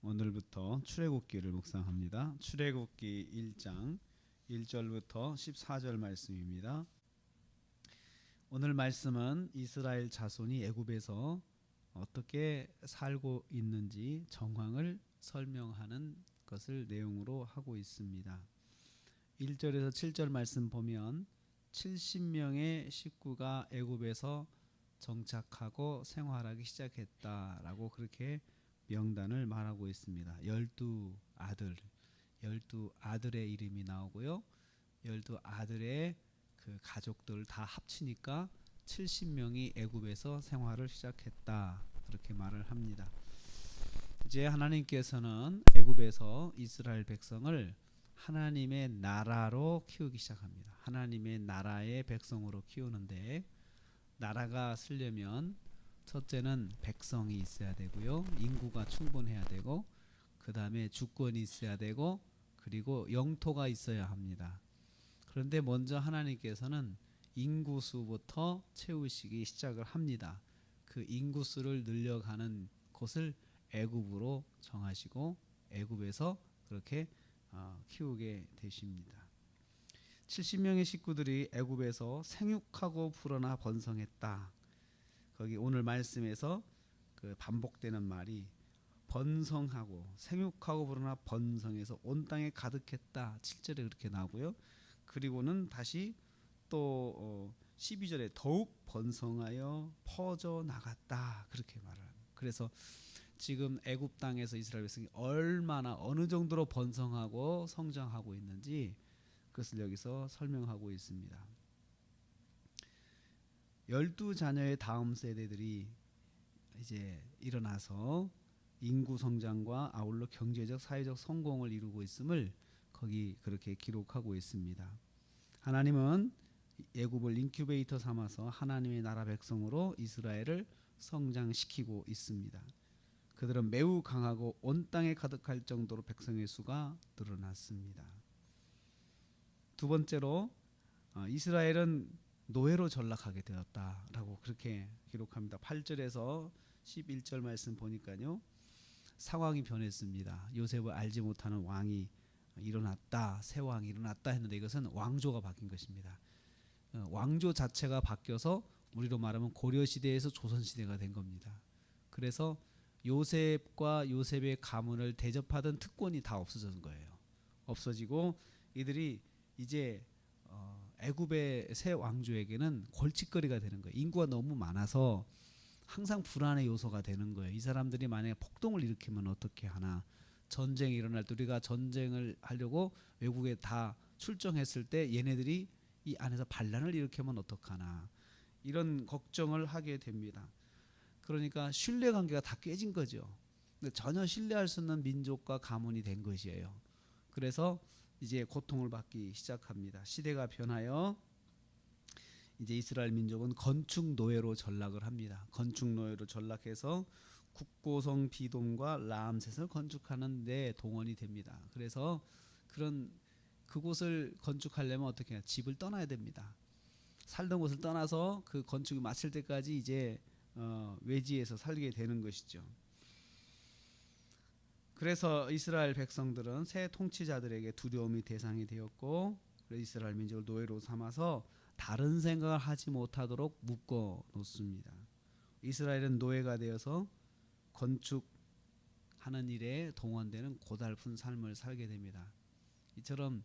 오늘부터 출애굽기를 묵상합니다. 출애굽기 1장 1절부터 14절 말씀입니다. 오늘 말씀은 이스라엘 자손이 애굽에서 어떻게 살고 있는지 정황을 설명하는 것을 내용으로 하고 있습니다. 1절에서 7절 말씀 보면 70명의 식구가 애굽에서 정착하고 생활하기 시작했다라고 그렇게 명단을 말하고 있습니다. 12아들의 이름이 나오고요. 12아들의 그 가족들 다 합치니까 70명이 애굽에서 생활을 시작했다. 그렇게 말을 합니다. 이제 하나님께서는 애굽에서 이스라엘 백성을 하나님의 나라로 키우기 시작합니다. 하나님의 나라의 백성으로 키우는데 나라가 쓰려면 첫째는 백성이 있어야 되고요. 인구가 충분해야 되고 그 다음에 주권이 있어야 되고 그리고 영토가 있어야 합니다. 그런데 먼저 하나님께서는 인구수부터 채우시기 시작을 합니다. 그 인구수를 늘려가는 곳을 애굽으로 정하시고 애굽에서 그렇게 키우게 되십니다. 70명의 식구들이 애굽에서 생육하고 불어나 번성했다. 거기 오늘 말씀에서 그 반복되는 말이 번성하고 생육하고 불어나 번성해서 온 땅에 가득했다. 7절에 그렇게 나오고요. 그리고는 다시 또 12절에 더욱 번성하여 퍼져 나갔다. 그렇게 말을 합니다. 그래서 지금 애굽 땅에서 이스라엘 백성이 얼마나 어느 정도로 번성하고 성장하고 있는지 그것을 여기서 설명하고 있습니다. 12자녀의 다음 세대들이 이제 일어나서 인구 성장과 아울러 경제적 사회적 성공을 이루고 있음을 거기 그렇게 기록하고 있습니다. 하나님은 애굽을 인큐베이터 삼아서 하나님의 나라 백성으로 이스라엘을 성장시키고 있습니다. 그들은 매우 강하고 온 땅에 가득할 정도로 백성의 수가 늘어났습니다. 두 번째로 이스라엘은 노예로 전락하게 되었다라고 그렇게 기록합니다. 8절에서 11절 말씀 보니까요. 상황이 변했습니다. 요셉을 알지 못하는 왕이 일어났다. 새 왕이 일어났다 했는데 이것은 왕조가 바뀐 것입니다. 왕조 자체가 바뀌어서 우리로 말하면 고려시대에서 조선시대가 된 겁니다. 그래서 요셉과 요셉의 가문을 대접하던 특권이 다 없어진 거예요. 없어지고 이들이 이제 애굽의 새 왕조에게는 골칫거리가 되는 거예요. 인구가 너무 많아서 항상 불안의 요소가 되는 거예요. 이 사람들이 만약에 폭동을 일으키면 어떻게 하나, 전쟁이 일어날 때 우리가 전쟁을 하려고 외국에 다 출정했을 때 얘네들이 이 안에서 반란을 일으키면 어떡하나, 이런 걱정을 하게 됩니다. 그러니까 신뢰관계가 다 깨진 거죠. 전혀 신뢰할 수 없는 민족과 가문이 된 것이에요. 그래서 이제 고통을 받기 시작합니다. 시대가 변하여 이제 이스라엘 민족은 건축 노예로 전락을 합니다. 건축 노예로 전락해서 국고성 비돔과 라암셋을 건축하는 데 동원이 됩니다. 그래서 그곳을 건축하려면 어떻게 해야 집을 떠나야 됩니다. 살던 곳을 떠나서 그 건축이 마칠 때까지 이제 외지에서 살게 되는 것이죠. 그래서 이스라엘 백성들은 새 통치자들에게 두려움이 대상이 되었고, 이스라엘 민족을 노예로 삼아서 다른 생각을 하지 못하도록 묶어 놓습니다. 이스라엘은 노예가 되어서 건축하는 일에 동원되는 고달픈 삶을 살게 됩니다. 이처럼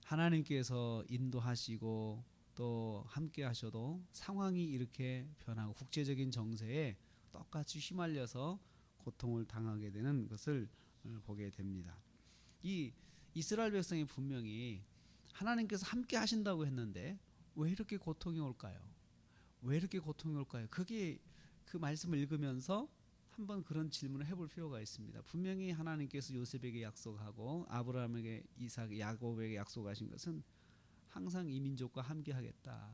하나님께서 인도하시고 또 함께 하셔도 상황이 이렇게 변하고 국제적인 정세에 똑같이 휘말려서 고통을 당하게 되는 것을 보게 됩니다. 이 이스라엘 백성이 분명히 하나님께서 함께 하신다고 했는데 왜 이렇게 고통이 올까요? 왜 이렇게 고통이 올까요? 그게 그 말씀을 읽으면서 한번 그런 질문을 해볼 필요가 있습니다. 분명히 하나님께서 요셉에게 약속하고 아브라함에게, 이삭, 야곱에게 약속하신 것은 항상 이 민족과 함께 하겠다.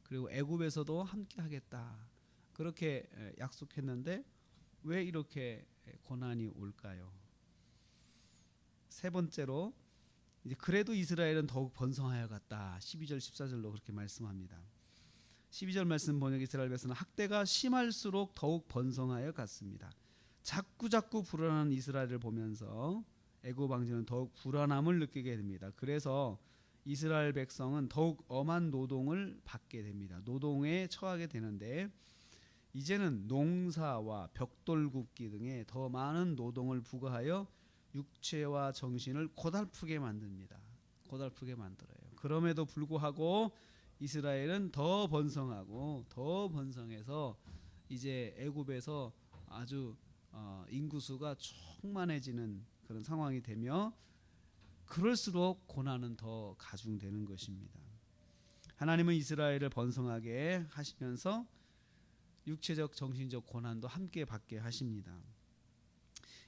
그리고 애굽에서도 함께 하겠다. 그렇게 약속했는데 왜 이렇게 고난이 올까요? 세 번째로 이제 그래도 이스라엘은 더욱 번성하여 갔다. 12절 14절로 그렇게 말씀합니다. 12절 말씀 번역 이스라엘 백성은 학대가 심할수록 더욱 번성하여 갔습니다. 자꾸 불안한 이스라엘을 보면서 애굽 왕조는 더욱 불안함을 느끼게 됩니다. 그래서 이스라엘 백성은 더욱 엄한 노동을 받게 됩니다. 노동에 처하게 되는데 이제는 농사와 벽돌 굽기 등의 더 많은 노동을 부과하여 육체와 정신을 고달프게 만듭니다. 고달프게 만들어요. 그럼에도 불구하고 이스라엘은 더 번성하고 더 번성해서 이제 애굽에서 아주 인구수가 충만해지는 그런 상황이 되며 그럴수록 고난은 더 가중되는 것입니다. 하나님은 이스라엘을 번성하게 하시면서 육체적 정신적 고난도 함께 받게 하십니다.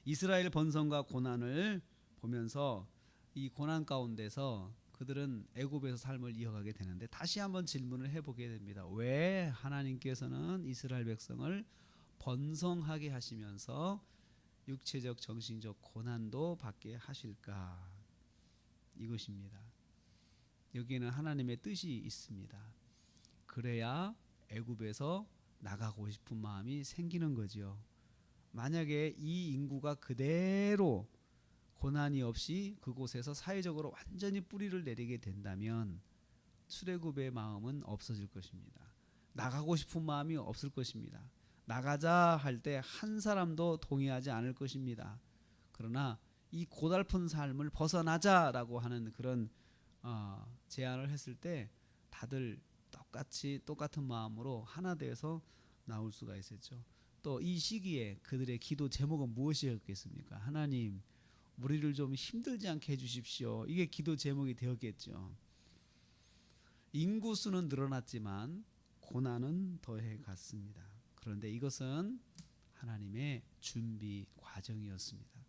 이스라엘 번성과 고난을 보면서 이 고난 가운데서 그들은 애굽에서 삶을 이어가게 되는데 다시 한번 질문을 해보게 됩니다. 왜 하나님께서는 이스라엘 백성을 번성하게 하시면서 육체적 정신적 고난도 받게 하실까? 이것입니다. 여기에는 하나님의 뜻이 있습니다. 그래야 애굽에서 나가고 싶은 마음이 생기는 거죠. 만약에 이 인구가 그대로 고난이 없이 그곳에서 사회적으로 완전히 뿌리를 내리게 된다면 출애굽의 마음은 없어질 것입니다. 나가고 싶은 마음이 없을 것입니다. 나가자 할 때 한 사람도 동의하지 않을 것입니다. 그러나 이 고달픈 삶을 벗어나자라고 하는 그런 제안을 했을 때 다들 똑같은 마음으로 하나 되어서 나올 수가 있었죠. 또 이 시기에 그들의 기도 제목은 무엇이었겠습니까? 하나님, 우리를 좀 힘들지 않게 해주십시오. 이게 기도 제목이 되었겠죠. 인구수는 늘어났지만 고난은 더해 갔습니다. 그런데 이것은 하나님의 준비 과정이었습니다.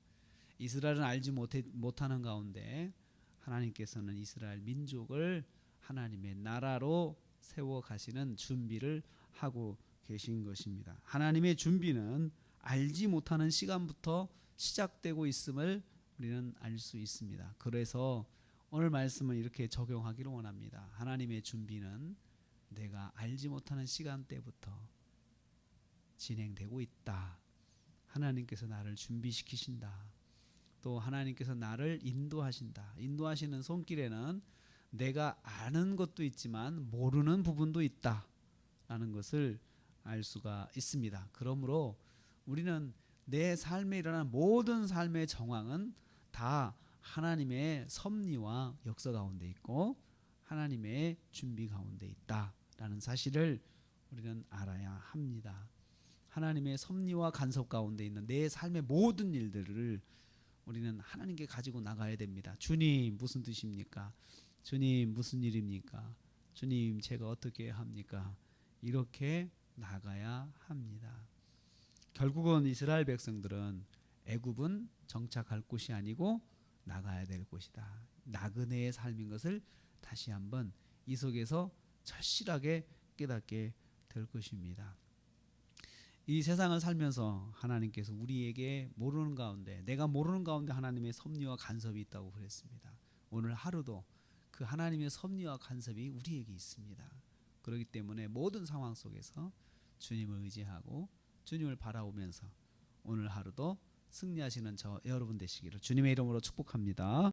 이스라엘은 알지 못하는 가운데 하나님께서는 이스라엘 민족을 하나님의 나라로 세워 가시는 준비를 하고 계신 것입니다. 하나님의 준비는 알지 못하는 시간부터 시작되고 있음을 우리는 알 수 있습니다. 그래서 오늘 말씀을 이렇게 적용하기를 원합니다. 하나님의 준비는 내가 알지 못하는 시간대부터 진행되고 있다. 하나님께서 나를 준비시키신다. 또 하나님께서 나를 인도하신다. 인도하시는 손길에는 내가 아는 것도 있지만 모르는 부분도 있다라는 것을 알 수가 있습니다. 그러므로 우리는 내 삶에 일어나는 모든 삶의 정황은 다 하나님의 섭리와 역사 가운데 있고 하나님의 준비 가운데 있다라는 사실을 우리는 알아야 합니다. 하나님의 섭리와 간섭 가운데 있는 내 삶의 모든 일들을 우리는 하나님께 가지고 나가야 됩니다. 주님, 무슨 뜻입니까? 주님, 무슨 일입니까? 주님, 제가 어떻게 합니까? 이렇게 나가야 합니다. 결국은 이스라엘 백성들은 애굽은 정착할 곳이 아니고 나가야 될 곳이다. 나그네의 삶인 것을 다시 한번 이 속에서 절실하게 깨닫게 될 것입니다. 이 세상을 살면서 하나님께서 우리에게 모르는 가운데, 내가 모르는 가운데 하나님의 섭리와 간섭이 있다고 그랬습니다. 오늘 하루도 그 하나님의 섭리와 간섭이 우리에게 있습니다. 그렇기 때문에 모든 상황 속에서 주님을 의지하고 주님을 바라보면서 오늘 하루도 승리하시는 저 여러분 되시기를 주님의 이름으로 축복합니다.